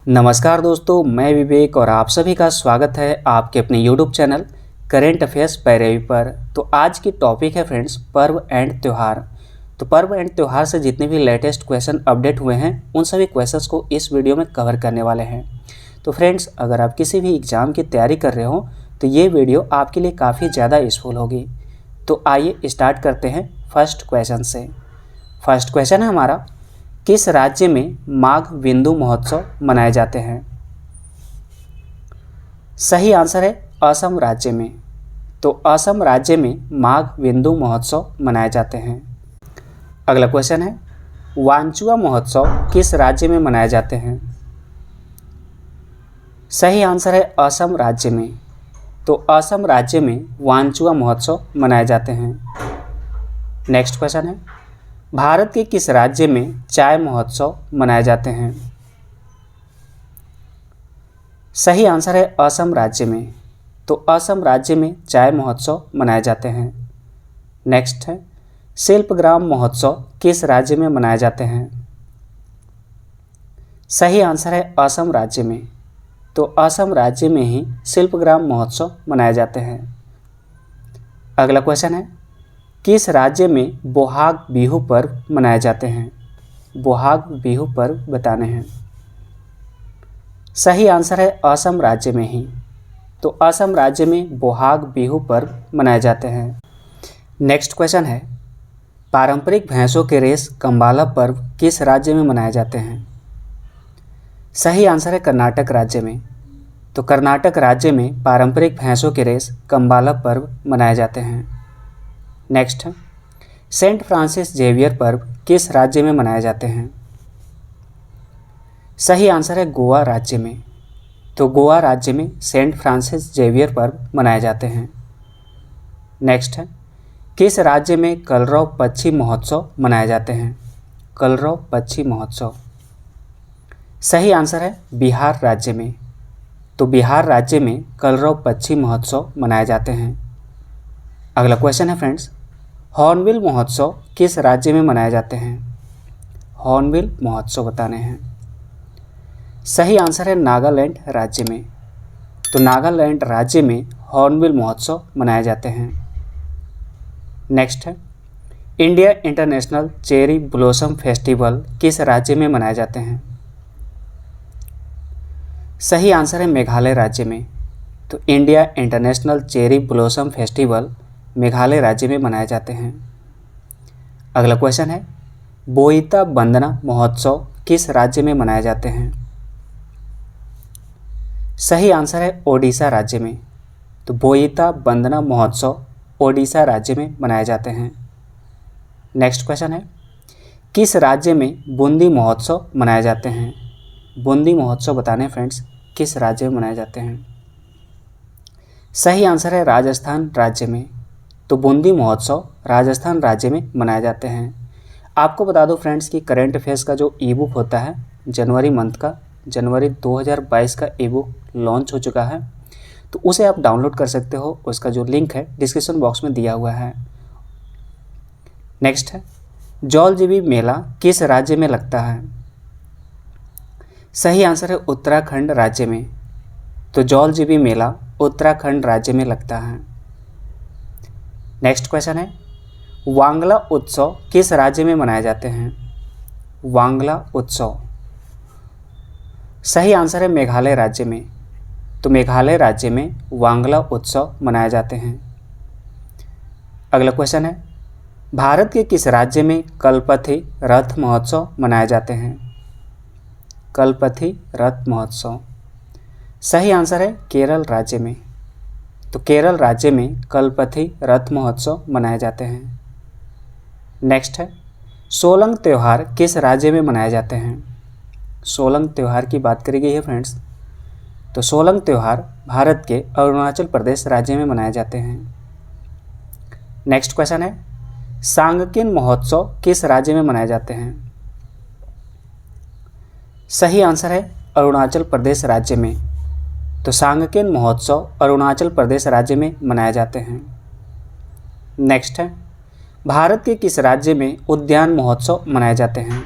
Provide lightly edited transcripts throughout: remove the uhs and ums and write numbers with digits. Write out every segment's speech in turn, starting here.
नमस्कार दोस्तों, मैं विवेक और आप सभी का स्वागत है आपके अपने यूट्यूब चैनल करेंट अफेयर्स पैरवी पर। तो आज की टॉपिक है फ्रेंड्स पर्व एंड त्यौहार। तो पर्व एंड त्यौहार से जितने भी लेटेस्ट क्वेश्चन अपडेट हुए हैं उन सभी क्वेश्चंस को इस वीडियो में कवर करने वाले हैं। तो फ्रेंड्स, अगर आप किसी भी एग्ज़ाम की तैयारी कर रहे हो तो ये वीडियो आपके लिए काफ़ी ज़्यादा यूज़फुल होगी। तो आइए स्टार्ट करते हैं फर्स्ट क्वेश्चन से। फर्स्ट क्वेश्चन है हमारा, किस राज्य में माघ बिंदु महोत्सव मनाए जाते हैं? सही आंसर है असम राज्य में। तो असम राज्य में माघ बिंदु महोत्सव मनाए जाते हैं। अगला क्वेश्चन है, वांचुआ महोत्सव किस राज्य में मनाए जाते हैं? सही आंसर है असम राज्य में। तो असम राज्य में वांचुआ महोत्सव मनाए जाते हैं। नेक्स्ट क्वेश्चन है, भारत के किस राज्य में चाय महोत्सव मनाए जाते हैं? सही आंसर है असम राज्य में। तो असम राज्य में चाय महोत्सव मनाए जाते हैं। नेक्स्ट है, शिल्पग्राम महोत्सव किस राज्य में मनाए जाते हैं? सही आंसर है असम राज्य में। तो असम राज्य में ही शिल्पग्राम महोत्सव मनाए जाते हैं। अगला क्वेश्चन है, किस राज्य में बोहाग बिहू पर्व मनाए जाते हैं? बोहाग बिहू पर्व बताने हैं। सही आंसर है असम राज्य में ही। तो असम राज्य में बोहाग बिहू पर्व मनाए जाते हैं। नेक्स्ट क्वेश्चन है, पारंपरिक भैंसों के रेस कंबाला पर्व किस राज्य में मनाए जाते हैं? सही आंसर है कर्नाटक राज्य में। तो कर्नाटक राज्य में पारंपरिक भैंसों के रेस कंबाला पर्व मनाए जाते हैं। नेक्स्ट है, सेंट फ्रांसिस जेवियर पर्व किस राज्य में मनाए जाते हैं? सही आंसर है गोवा राज्य में। तो गोवा राज्य में सेंट फ्रांसिस जेवियर पर्व मनाए जाते हैं। नेक्स्ट है, किस राज्य में कलरव पक्षी महोत्सव मनाए जाते हैं? कलरव पक्षी महोत्सव। सही आंसर है बिहार राज्य में। तो बिहार राज्य में कलरव पक्षी महोत्सव मनाए जाते हैं। अगला क्वेश्चन है फ्रेंड्स, हॉर्नबिल महोत्सव किस राज्य में मनाए जाते हैं? हॉर्नबिल महोत्सव बताने हैं। सही आंसर है नागालैंड राज्य में। तो नागालैंड राज्य में हॉर्नबिल महोत्सव मनाए जाते हैं। नेक्स्ट है, India international cherry blossom festival किस राज्य में मनाए जाते हैं? सही आंसर है मेघालय राज्य में। तो India international cherry blossom festival Meghalaya राज्य में मनाए जाते हैं। अगला क्वेश्चन है, बोईता बंदना महोत्सव किस राज्य में मनाए जाते हैं? सही आंसर है ओडिशा राज्य में। तो बोईता बंदना महोत्सव ओडिशा राज्य में मनाए जाते हैं। नेक्स्ट क्वेश्चन है, किस राज्य में बूंदी महोत्सव मनाए जाते हैं? बूंदी महोत्सव बताने फ्रेंड्स किस राज्य में मनाए जाते हैं? सही आंसर है राजस्थान राज्य में। तो बूंदी महोत्सव राजस्थान राज्य में मनाए जाते हैं। आपको बता दो फ्रेंड्स कि करेंट अफेयर्स का जो ई बुक होता है जनवरी मंथ का, जनवरी 2022 का ई बुक लॉन्च हो चुका है। तो उसे आप डाउनलोड कर सकते हो। उसका जो लिंक है डिस्क्रिप्शन बॉक्स में दिया हुआ है। नेक्स्ट है, जौलजीबी मेला किस राज्य में लगता है? सही आंसर है उत्तराखंड राज्य में। तो जौलजीबी मेला उत्तराखंड राज्य में लगता है। नेक्स्ट क्वेश्चन है, वांगला उत्सव किस राज्य में मनाए जाते हैं? वांगला उत्सव। सही आंसर है मेघालय राज्य में। तो मेघालय राज्य में वांगला उत्सव मनाए जाते हैं। अगला क्वेश्चन है, भारत के किस राज्य में कलपथी रथ महोत्सव मनाए जाते हैं? कलपथी रथ महोत्सव। सही आंसर है केरल राज्य में। तो केरल राज्य में कलपथी रथ महोत्सव मनाए जाते हैं। नेक्स्ट है, सोलंग त्यौहार किस राज्य में मनाए जाते हैं? सोलंग त्यौहार की बात करी गई है फ्रेंड्स। तो सोलंग त्यौहार भारत के अरुणाचल प्रदेश राज्य में मनाए जाते हैं। नेक्स्ट क्वेश्चन है, सांगकेन महोत्सव किस राज्य में मनाए जाते हैं? सही आंसर है अरुणाचल प्रदेश राज्य में। तो सांगकेन महोत्सव अरुणाचल प्रदेश राज्य में मनाए जाते हैं। नेक्स्ट है, भारत के किस राज्य में उद्यान महोत्सव मनाए जाते हैं?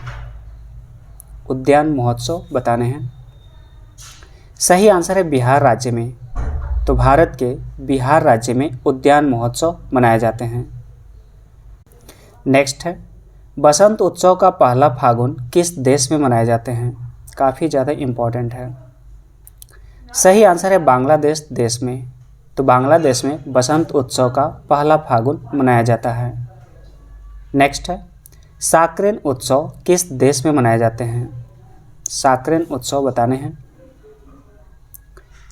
उद्यान महोत्सव बताने हैं। सही आंसर है बिहार राज्य में। तो भारत के बिहार राज्य में उद्यान महोत्सव मनाए जाते हैं। नेक्स्ट है बसंत उत्सव का पहला फागुन किस देश में मनाए जाते हैं? काफ़ी ज़्यादा इम्पोर्टेंट है। सही आंसर है बांग्लादेश देश में। तो बांग्लादेश में बसंत उत्सव का पहला फागुन मनाया जाता है। नेक्स्ट है साक्रेन उत्सव किस देश में मनाए जाते हैं? साक्रेन उत्सव बताने हैं।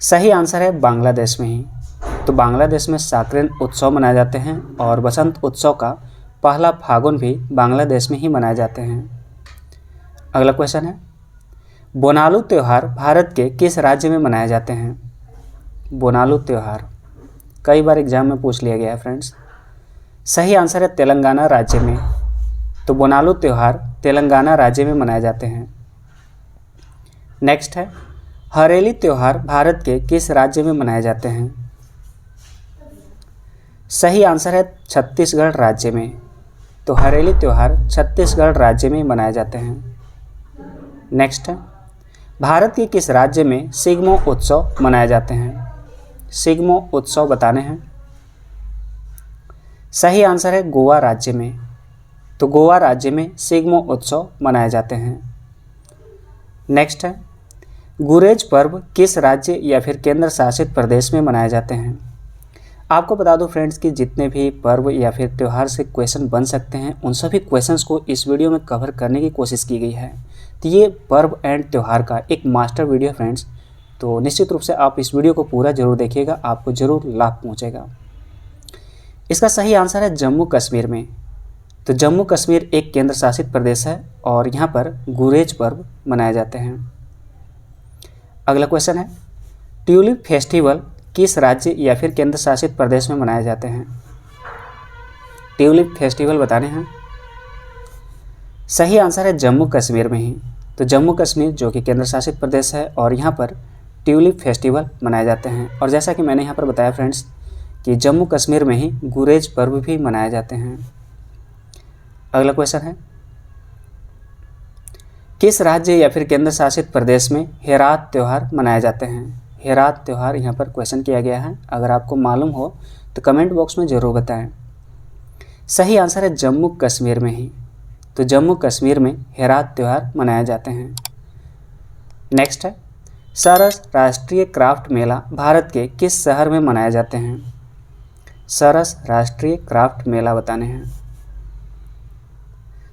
सही आंसर है बांग्लादेश में ही। तो बांग्लादेश में साक्रेन उत्सव मनाए जाते हैं और बसंत उत्सव का पहला फागुन भी बांग्लादेश में ही मनाए जाते हैं। अगला क्वेश्चन है बोनालू त्यौहार भारत के किस राज्य में मनाए जाते हैं? बोनालू त्यौहार कई बार एग्जाम में पूछ लिया गया है फ्रेंड्स। सही आंसर है तेलंगाना राज्य में। तो बोनालू त्यौहार तेलंगाना राज्य में मनाए जाते हैं। नेक्स्ट है हरेली त्यौहार भारत के किस राज्य में मनाए जाते हैं? सही आंसर है छत्तीसगढ़ राज्य में। तो हरेली त्यौहार छत्तीसगढ़ राज्य में मनाए जाते हैं। नेक्स्ट है भारत के किस राज्य में सिग्मो उत्सव मनाए जाते हैं? सिग्मो उत्सव बताने हैं। सही आंसर है गोवा राज्य में। तो गोवा राज्य में सिग्मो उत्सव मनाए जाते हैं। नेक्स्ट है गुरेज पर्व किस राज्य या फिर केंद्र शासित प्रदेश में मनाए जाते हैं? आपको बता दूं फ्रेंड्स कि जितने भी पर्व या फिर त्यौहार से क्वेश्चन बन सकते हैं उन सभी क्वेश्चंस को इस वीडियो में कवर करने की कोशिश की गई है। तो ये पर्व एंड त्यौहार का एक मास्टर वीडियो फ्रेंड्स, तो निश्चित रूप से आप इस वीडियो को पूरा जरूर देखिएगा, आपको ज़रूर लाभ पहुँचेगा। इसका सही आंसर है जम्मू कश्मीर में। तो जम्मू कश्मीर एक केंद्र शासित प्रदेश है और यहाँ पर गुरेज पर्व मनाए जाते हैं। अगला क्वेश्चन है ट्यूलिप फेस्टिवल किस राज्य या फिर केंद्र शासित प्रदेश में मनाए जाते हैं? ट्यूलिप फेस्टिवल बताने हैं। सही आंसर है जम्मू कश्मीर में ही। तो जम्मू कश्मीर जो कि केंद्र शासित प्रदेश है और यहाँ पर ट्यूलिप फेस्टिवल मनाए जाते हैं। और जैसा कि मैंने यहाँ पर बताया फ्रेंड्स कि जम्मू कश्मीर में ही गुरेज पर्व भी मनाए जाते हैं। अगला क्वेश्चन है किस राज्य या फिर केंद्र शासित प्रदेश में हेरात त्यौहार मनाए जाते हैं? हेरात त्यौहार यहाँ पर क्वेश्चन किया गया है। अगर आपको मालूम हो तो कमेंट बॉक्स में ज़रूर बताएं। सही आंसर है जम्मू कश्मीर में ही। तो जम्मू कश्मीर में हेरात त्यौहार मनाए जाते हैं। नेक्स्ट है सरस राष्ट्रीय क्राफ्ट मेला भारत के किस शहर में मनाए जाते हैं? सरस राष्ट्रीय क्राफ्ट मेला बताने हैं।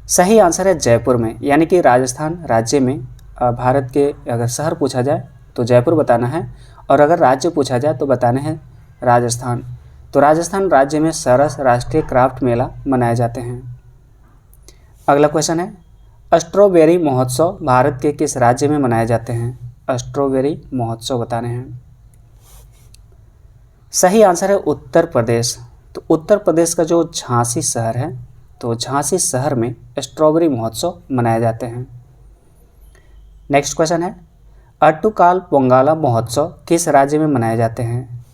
सही आंसर है जयपुर में, यानी कि राजस्थान राज्य में। भारत के अगर शहर पूछा जाए तो जयपुर बताना है और अगर राज्य पूछा जाए तो बताने हैं राजस्थान। तो राजस्थान राज्य में सरस राष्ट्रीय क्राफ्ट मेला मनाए जाते हैं। अगला क्वेश्चन है स्ट्रॉबेरी महोत्सव भारत के किस राज्य में मनाए जाते हैं? स्ट्रॉबेरी महोत्सव बताने हैं। सही आंसर है उत्तर प्रदेश। तो उत्तर प्रदेश का जो झांसी शहर है, तो झांसी शहर में स्ट्रॉबेरी महोत्सव मनाए जाते हैं। नेक्स्ट क्वेश्चन है अट्टुकाल पोंगाला महोत्सव किस राज्य में मनाए जाते हैं?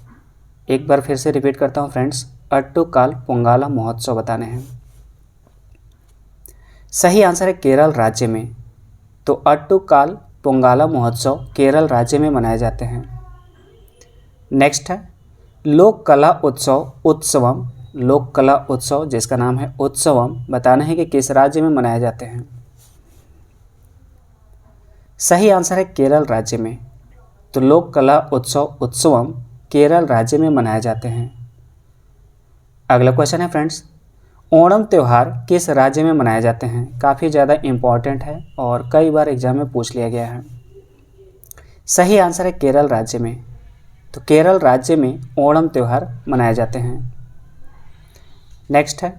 एक बार फिर से रिपीट करता हूँ फ्रेंड्स, अट्टुकाल पोंगाला महोत्सव बताने हैं। सही आंसर है केरल राज्य में। तो अट्टुकाल पोंगाला महोत्सव केरल राज्य में मनाए जाते हैं। नेक्स्ट है लोक कला उत्सव उत्सवम, लोक कला उत्सव जिसका नाम है उत्सवम बताना है कि किस राज्य में मनाए जाते हैं? सही आंसर है केरल राज्य में। तो लोक कला उत्सव उत्सवम केरल राज्य में मनाए जाते हैं। अगला क्वेश्चन है फ्रेंड्स ओणम त्यौहार किस राज्य में मनाए जाते हैं? काफ़ी ज़्यादा इम्पॉर्टेंट है और कई बार एग्जाम में पूछ लिया गया है। सही आंसर है केरल राज्य में। तो केरल राज्य में ओणम त्यौहार मनाए जाते हैं। नेक्स्ट है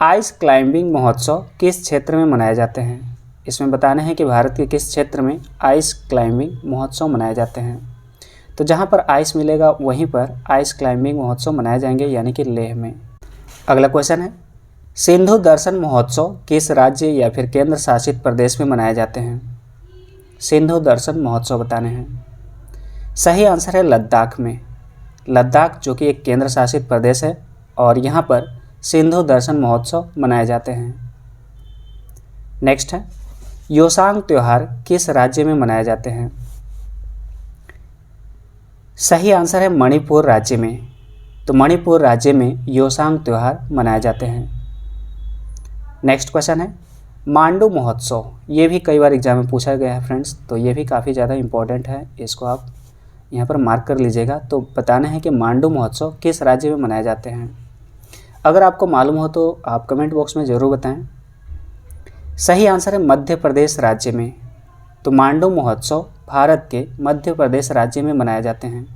आइस क्लाइंबिंग महोत्सव किस क्षेत्र में मनाए जाते हैं? इसमें बताना है कि भारत के किस क्षेत्र में आइस क्लाइंबिंग महोत्सव मनाए जाते हैं। तो जहाँ पर आइस मिलेगा वहीं पर आइस क्लाइंबिंग महोत्सव मनाए जाएंगे, यानी कि लेह में। अगला क्वेश्चन है सिंधु दर्शन महोत्सव किस राज्य या फिर केंद्र शासित प्रदेश में मनाए जाते हैं? सिंधु दर्शन महोत्सव बताने हैं। सही आंसर है लद्दाख में। लद्दाख जो कि एक केंद्र शासित प्रदेश है और यहाँ पर सिंधु दर्शन महोत्सव मनाए जाते हैं। नेक्स्ट है योसांग त्यौहार किस राज्य में मनाए जाते हैं? सही आंसर है मणिपुर राज्य में। तो मणिपुर राज्य में योसांग त्यौहार मनाए जाते हैं। नेक्स्ट क्वेश्चन है मांडू महोत्सव। ये भी कई बार एग्जाम में पूछा गया है फ्रेंड्स, तो ये भी काफ़ी ज़्यादा इम्पोर्टेंट है, इसको आप यहाँ पर मार्क कर लीजिएगा। तो बताना है कि मांडू महोत्सव किस राज्य में मनाए जाते हैं। अगर आपको मालूम हो तो आप कमेंट बॉक्स में ज़रूर बताएं। सही आंसर है मध्य प्रदेश राज्य में। तो मांडू महोत्सव भारत के मध्य प्रदेश राज्य में मनाए जाते हैं।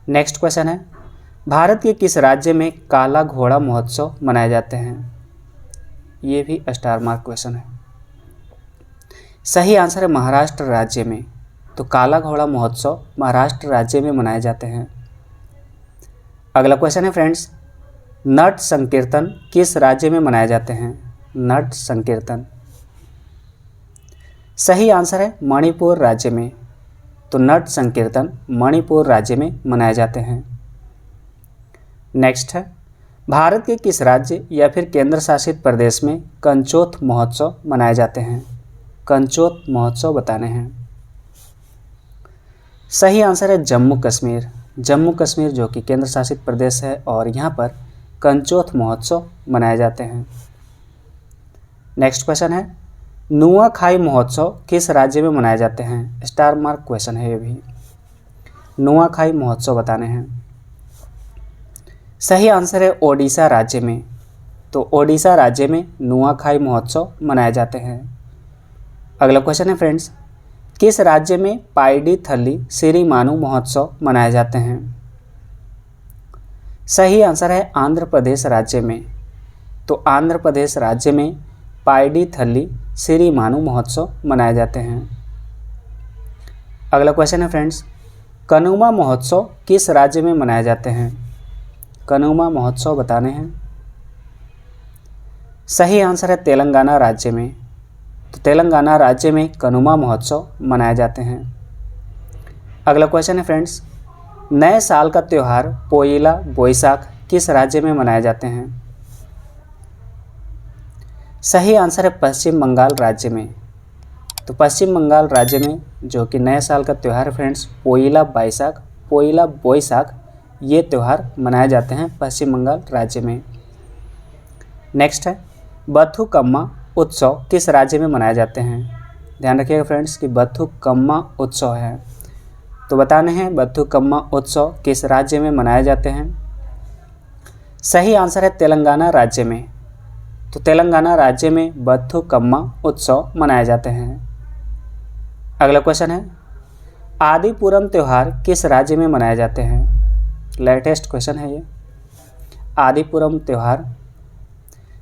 नेक्स्ट क्वेश्चन है भारत के किस राज्य में काला घोड़ा महोत्सव मनाए जाते हैं। ये भी स्टार मार्क क्वेश्चन है। सही आंसर है महाराष्ट्र राज्य में। तो काला घोड़ा महोत्सव महाराष्ट्र राज्य में मनाए जाते हैं। अगला क्वेश्चन है फ्रेंड्स नट संकीर्तन किस राज्य में मनाए जाते हैं। नट संकीर्तन सही आंसर है मणिपुर राज्य में। तो नट संकीर्तन मणिपुर राज्य में मनाए जाते हैं। नेक्स्ट है भारत के किस राज्य या फिर केंद्र शासित प्रदेश में कंचोथ महोत्सव मनाए जाते हैं। कंचोथ महोत्सव बताने हैं। सही आंसर है जम्मू कश्मीर। जम्मू कश्मीर जो कि केंद्र शासित प्रदेश है और यहाँ पर कंचोथ महोत्सव मनाए जाते हैं। नेक्स्ट क्वेश्चन है नुआखाई महोत्सव किस राज्य में मनाए जाते हैं। स्टार मार्क क्वेश्चन है ये भी। नुआखाई महोत्सव बताने हैं। सही आंसर है ओडिशा राज्य में। तो ओडिशा राज्य में नुआखाई महोत्सव मनाए जाते हैं। अगला क्वेश्चन है फ्रेंड्स किस राज्य में पाइडी थल्ली सिरिमानु महोत्सव मनाए जाते हैं। सही आंसर है आंध्र प्रदेश राज्य में। तो आंध्र प्रदेश राज्य में पाइडी थल्ली सिरिमानु महोत्सव मनाए जाते हैं। अगला क्वेश्चन है फ्रेंड्स कनुमा महोत्सव किस राज्य में मनाए जाते हैं। कनुमा महोत्सव बताने हैं। सही आंसर है तेलंगाना राज्य में। तो तेलंगाना राज्य में कनुमा महोत्सव मनाए जाते हैं। अगला क्वेश्चन है फ्रेंड्स नए साल का त्यौहार पोइला बोईसाख किस राज्य में मनाए जाते हैं। सही आंसर है पश्चिम बंगाल राज्य में। तो पश्चिम बंगाल राज्य में जो कि नए साल का त्यौहार है फ्रेंड्स पोइला बोईसाख ये त्यौहार मनाए जाते हैं पश्चिम बंगाल राज्य में। नेक्स्ट है बथुकम्मा उत्सव किस राज्य में मनाए जाते हैं। ध्यान रखिएगा फ्रेंड्स कि बथुकम्मा उत्सव है। तो बताने हैं बथुकम्मा उत्सव किस राज्य में मनाए जाते हैं। सही आंसर है तेलंगाना राज्य में। तो तेलंगाना राज्य में बथुकम्मा उत्सव मनाए जाते हैं। अगला क्वेश्चन है आदिपुरम त्यौहार किस राज्य में मनाए जाते हैं। लेटेस्ट क्वेश्चन है ये। आदिपुरम त्यौहार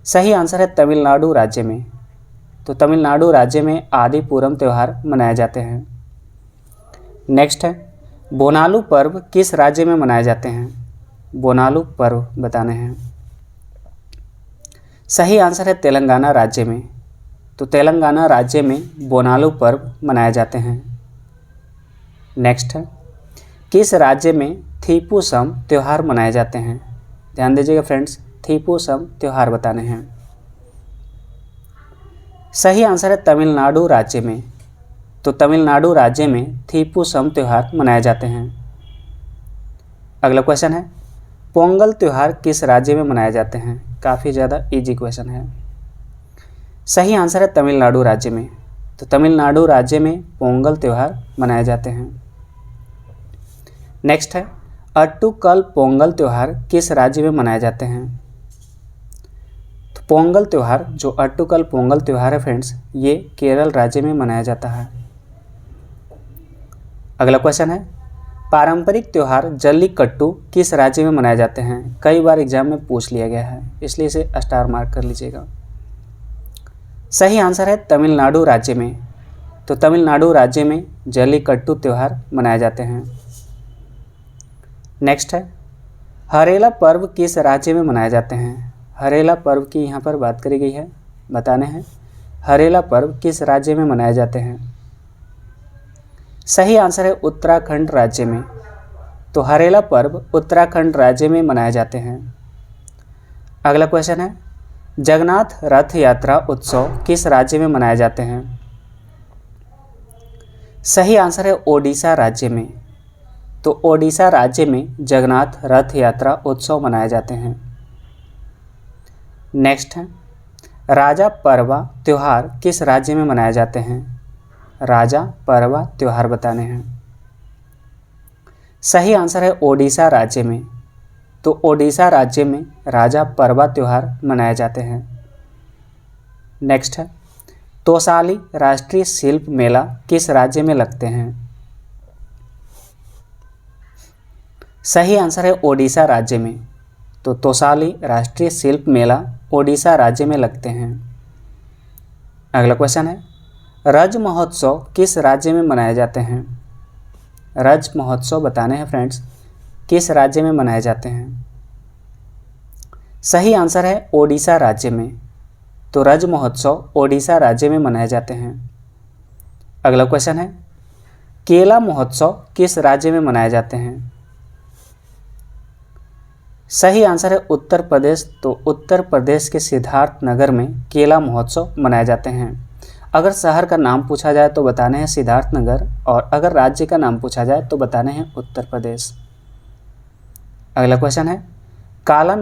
सही आंसर है तमिलनाडु राज्य में। तो तमिलनाडु राज्य में आदिपुरम त्यौहार मनाए जाते हैं। नेक्स्ट है बोनालू पर्व किस राज्य में मनाए जाते हैं। बोनालू पर्व बताने हैं। सही आंसर है तेलंगाना राज्य में। तो तेलंगाना राज्य में बोनालू पर्व मनाए जाते हैं। नेक्स्ट है किस राज्य में थीपुसम त्यौहार मनाए जाते हैं। ध्यान दीजिएगा फ्रेंड्स थीपुसम त्यौहार बताने हैं। सही आंसर है तमिलनाडु राज्य में। तो तमिलनाडु राज्य में थीपुसम त्यौहार मनाए जाते हैं। अगला क्वेश्चन है पोंगल त्यौहार किस राज्य में मनाए जाते हैं। काफ़ी ज़्यादा इजी क्वेश्चन है। सही आंसर है तमिलनाडु राज्य में। तो तमिलनाडु राज्य में पोंगल त्यौहार मनाए जाते हैं। नेक्स्ट है अट्टुकल पोंगल त्यौहार किस राज्य में मनाए जाते हैं। तो पोंगल त्यौहार जो अट्टुकल पोंगल त्यौहार है फ्रेंड्स ये केरल राज्य में मनाया जाता है। अगला क्वेश्चन है पारंपरिक त्यौहार जल्लीकट्टू किस राज्य में मनाए जाते हैं। कई बार एग्जाम में पूछ लिया गया है इसलिए इसे स्टार मार्क कर लीजिएगा। सही आंसर है तमिलनाडु राज्य में। तो तमिलनाडु राज्य में जल्लीकट्टू त्यौहार मनाए जाते हैं। नेक्स्ट है हरेला पर्व किस राज्य में मनाए जाते हैं। हरेला पर्व की यहाँ पर बात करी गई है। बताने हैं हरेला पर्व किस राज्य में मनाए जाते हैं। सही आंसर है उत्तराखंड राज्य में। तो हरेला पर्व उत्तराखंड राज्य में मनाए जाते हैं। अगला क्वेश्चन है जगन्नाथ रथ यात्रा उत्सव किस राज्य में मनाए जाते हैं। सही आंसर है ओडिशा राज्य में। तो ओडिशा राज्य में जगन्नाथ रथ यात्रा उत्सव मनाए जाते हैं। नेक्स्ट है, राजा परवा त्यौहार किस राज्य में मनाए जाते हैं? राजा परवा त्यौहार बताने हैं। सही आंसर है ओडिशा राज्य में। तो ओडिशा राज्य में राजा परवा त्यौहार मनाए जाते हैं। नेक्स्ट है, तोसाली राष्ट्रीय शिल्प मेला किस राज्य में लगते हैं? सही आंसर है ओडिशा राज्य में। तो तोसाली राष्ट्रीय शिल्प मेला ओडिशा राज्य में लगते हैं। अगला क्वेश्चन है, रज महोत्सव किस राज्य में मनाए जाते हैं? रज महोत्सव बताने हैं फ्रेंड्स, किस राज्य में मनाए जाते हैं? सही आंसर है ओडिशा राज्य में। तो रज महोत्सव ओडिशा राज्य में मनाए जाते हैं। अगला क्वेश्चन है, केला महोत्सव किस राज्य में मनाए जाते हैं? सही आंसर है उत्तर प्रदेश। तो उत्तर प्रदेश के सिद्धार्थ नगर में केला महोत्सव मनाए जाते हैं। अगर शहर का नाम पूछा जाए तो बताने हैं सिद्धार्थ नगर, और अगर राज्य का नाम पूछा जाए तो बताने हैं उत्तर प्रदेश। अगला क्वेश्चन है, काला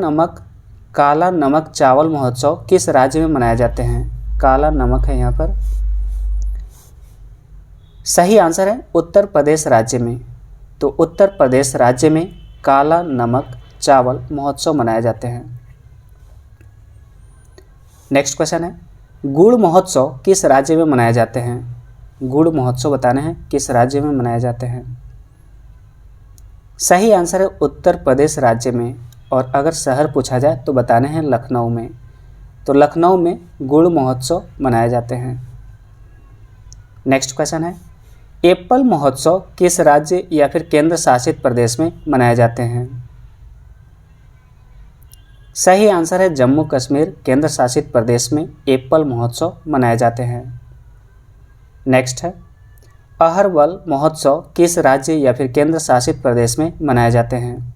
नमक चावल महोत्सव किस राज्य में मनाए जाते हैं? काला नमक है यहाँ पर। सही आंसर है उत्तर प्रदेश राज्य में। तो उत्तर प्रदेश राज्य में काला नमक चावल महोत्सव मनाए जाते हैं। नेक्स्ट क्वेश्चन है, गुड़ महोत्सव किस राज्य में मनाए जाते हैं? गुड़ महोत्सव बताने हैं किस राज्य में मनाए जाते हैं। सही आंसर है उत्तर प्रदेश राज्य में, और अगर शहर पूछा जाए तो बताने हैं लखनऊ में। तो लखनऊ में गुड़ महोत्सव मनाए जाते हैं। नेक्स्ट क्वेश्चन है, एप्पल महोत्सव किस राज्य या फिर केंद्र शासित प्रदेश में मनाए जाते हैं? सही आंसर है जम्मू कश्मीर केंद्र शासित प्रदेश में एप्पल महोत्सव मनाए जाते हैं। नेक्स्ट है, अहरवल महोत्सव किस राज्य या फिर केंद्र शासित प्रदेश में मनाए जाते हैं?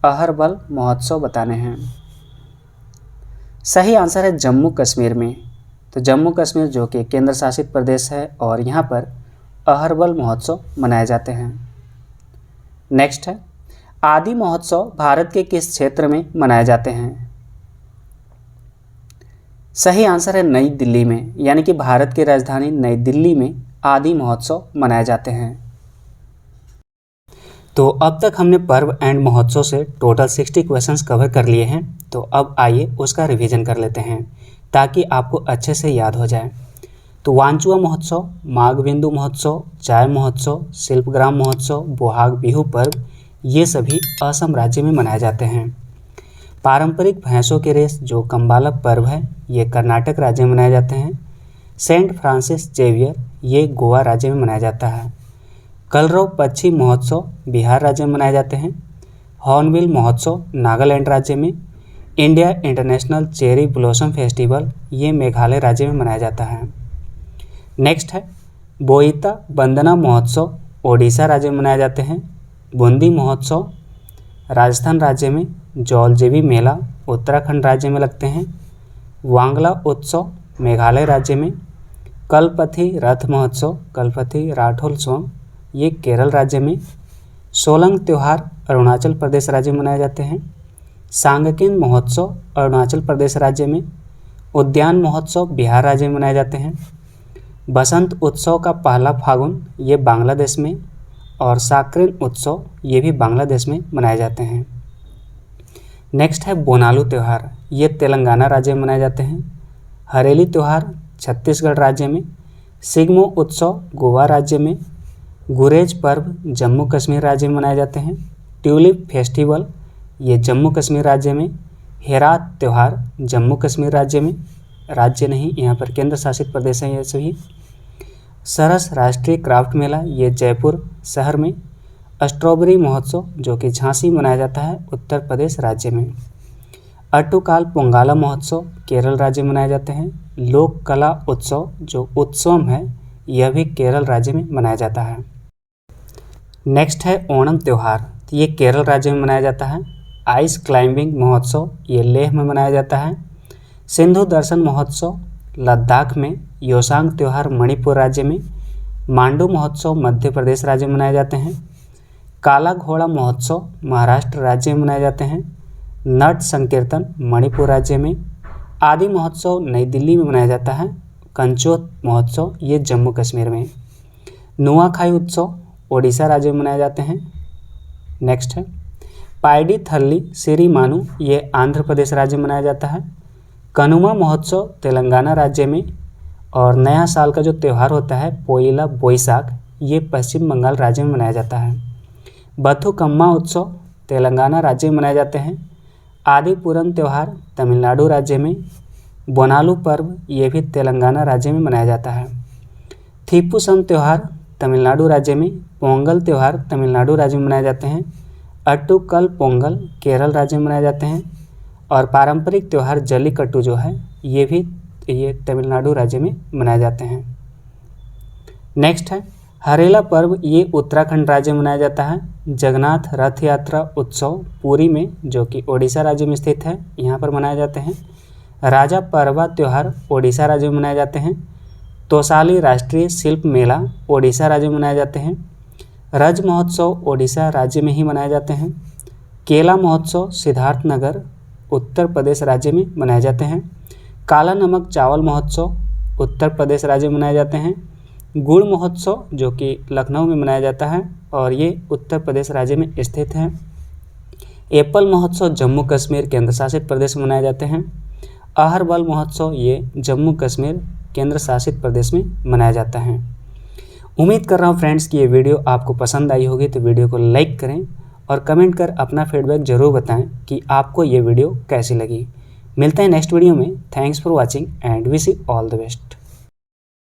अहरवल महोत्सव बताने हैं। सही आंसर है जम्मू कश्मीर में। तो जम्मू कश्मीर जो कि केंद्र शासित प्रदेश है, और यहाँ पर अहरवल महोत्सव मनाए जाते हैं। नेक्स्ट है, आदि महोत्सव भारत के किस क्षेत्र में मनाए जाते हैं? सही आंसर है नई दिल्ली में, यानी कि भारत की राजधानी नई दिल्ली में आदि महोत्सव मनाए जाते हैं। तो अब तक हमने पर्व एंड महोत्सव से टोटल 60 क्वेश्चंस कवर कर लिए हैं। तो अब आइए उसका रिवीजन कर लेते हैं ताकि आपको अच्छे से याद हो जाए। तो वांचुआ महोत्सव, माघ बिंदु महोत्सव, चाय महोत्सव, शिल्पग्राम महोत्सव, बोहाग बिहू पर्व, ये सभी असम राज्य में मनाए जाते हैं। पारंपरिक भैंसों के रेस जो कंबाला पर्व है, ये कर्नाटक राज्य में मनाए जाते हैं। सेंट फ्रांसिस जेवियर, ये गोवा राज्य में मनाया जाता है। कलरव पक्षी महोत्सव बिहार राज्य में मनाए जाते हैं। हॉर्नबिल महोत्सव नागालैंड राज्य में। India international cherry blossom festival, ये मेघालय राज्य में मनाया जाता है। नेक्स्ट है, बोईता बंदना महोत्सव ओडिशा राज्य में मनाए जाते हैं। बूंदी महोत्सव राजस्थान राज्य में। जौलजीबी मेला उत्तराखंड राज्य में लगते हैं। वांगला उत्सव मेघालय राज्य में। कलपथी रथ महोत्सव कलपथी राठौलसोम, ये केरल राज्य में। सोलंग त्यौहार अरुणाचल प्रदेश राज्य में मनाए जाते हैं। सांगकेन महोत्सव अरुणाचल प्रदेश राज्य में। उद्यान महोत्सव बिहार राज्य में मनाए जाते हैं। बसंत उत्सव का पहला फागुन, ये बांग्लादेश में। और साक्रेन उत्सव, ये भी बांग्लादेश में मनाए जाते हैं। नेक्स्ट है बोनालू त्यौहार, ये तेलंगाना राज्य में मनाए जाते हैं। हरेली त्यौहार छत्तीसगढ़ राज्य में। सिग्मो उत्सव गोवा राज्य में। गुरेज पर्व जम्मू कश्मीर राज्य में मनाए जाते हैं। ट्यूलिप फेस्टिवल, ये जम्मू कश्मीर राज्य में। हेरात त्यौहार जम्मू कश्मीर राज्य में, राज्य नहीं यहाँ पर केंद्र शासित प्रदेश है ये सभी। सरस राष्ट्रीय क्राफ्ट मेला, ये जयपुर शहर में। स्ट्रॉबेरी महोत्सव जो कि झांसी मनाया जाता है उत्तर प्रदेश राज्य में। अट्टुकाल पोंगाला महोत्सव केरल राज्य में मनाए जाते हैं। लोक कला उत्सव जो उत्सवम है, यह भी केरल राज्य में मनाया जाता है। नेक्स्ट है ओणम त्यौहार, ये केरल राज्य में मनाया जाता है। आइस क्लाइंबिंग महोत्सव, ये लेह में मनाया जाता है। सिंधु दर्शन महोत्सव लद्दाख में। योसांग त्यौहार मणिपुर राज्य में। मांडू महोत्सव मध्य प्रदेश राज्य में मनाए जाते हैं। काला घोड़ा महोत्सव महाराष्ट्र राज्य में मनाए जाते हैं। नट संकीर्तन मणिपुर राज्य में। आदि महोत्सव नई दिल्ली में मनाया जाता है। कंचोत महोत्सव ये जम्मू कश्मीर में। नुआखाई उत्सव ओडिशा राज्य में मनाए जाते हैं। नेक्स्ट है पायडी थल्ली सिरिमानु ये आंध्र प्रदेश राज्य में मनाया जाता है। कनुमा महोत्सव तेलंगाना राज्य में। और नया साल का जो त्यौहार होता है पोइला बोईसाख ये पश्चिम बंगाल राज्य में मनाया जाता है। बथुकम्मा उत्सव तेलंगाना राज्य में मनाए जाते हैं। आदिपुरम त्यौहार तमिलनाडु राज्य में। बोनालू पर्व ये भी तेलंगाना राज्य में मनाया जाता है। थीपुसम त्यौहार तमिलनाडु राज्य में। पोंगल त्यौहार तमिलनाडु राज्य में मनाए जाते हैं। अट्टुकल पोंगल केरल राज्य में मनाए जाते हैं। और पारंपरिक त्यौहार जल्लीकट्टू जो है ये तमिलनाडु राज्य में मनाए जाते हैं। नेक्स्ट है हरेला पर्व ये उत्तराखंड राज्य में मनाया जाता है। जगन्नाथ रथ यात्रा उत्सव पुरी में जो कि ओडिशा राज्य में स्थित है यहाँ पर मनाए जाते हैं। राजा परवा त्यौहार ओडिशा राज्य में मनाए जाते हैं। तोसाली राष्ट्रीय शिल्प मेला ओडिशा राज्य में मनाए जाते हैं। रज महोत्सव ओडिशा राज्य में ही मनाए जाते हैं। केला महोत्सव सिद्धार्थनगर उत्तर प्रदेश राज्य में मनाए जाते हैं। काला नमक चावल महोत्सव उत्तर प्रदेश राज्य में मनाए जाते हैं। गुड़ महोत्सव जो कि लखनऊ में मनाया जाता है और ये उत्तर प्रदेश राज्य में स्थित है। एप्पल महोत्सव जम्मू कश्मीर केंद्र शासित प्रदेश में मनाए जाते हैं। अहरबल महोत्सव ये जम्मू कश्मीर केंद्र शासित प्रदेश में मनाया जाता है। उम्मीद कर रहा हूँ फ्रेंड्स कि ये वीडियो आपको पसंद आई होगी, तो वीडियो को लाइक करें और कमेंट कर अपना फीडबैक ज़रूर बताएं कि आपको ये वीडियो कैसी लगी। मिलते हैं नेक्स्ट वीडियो में। Thanks for watching and wish you all the best.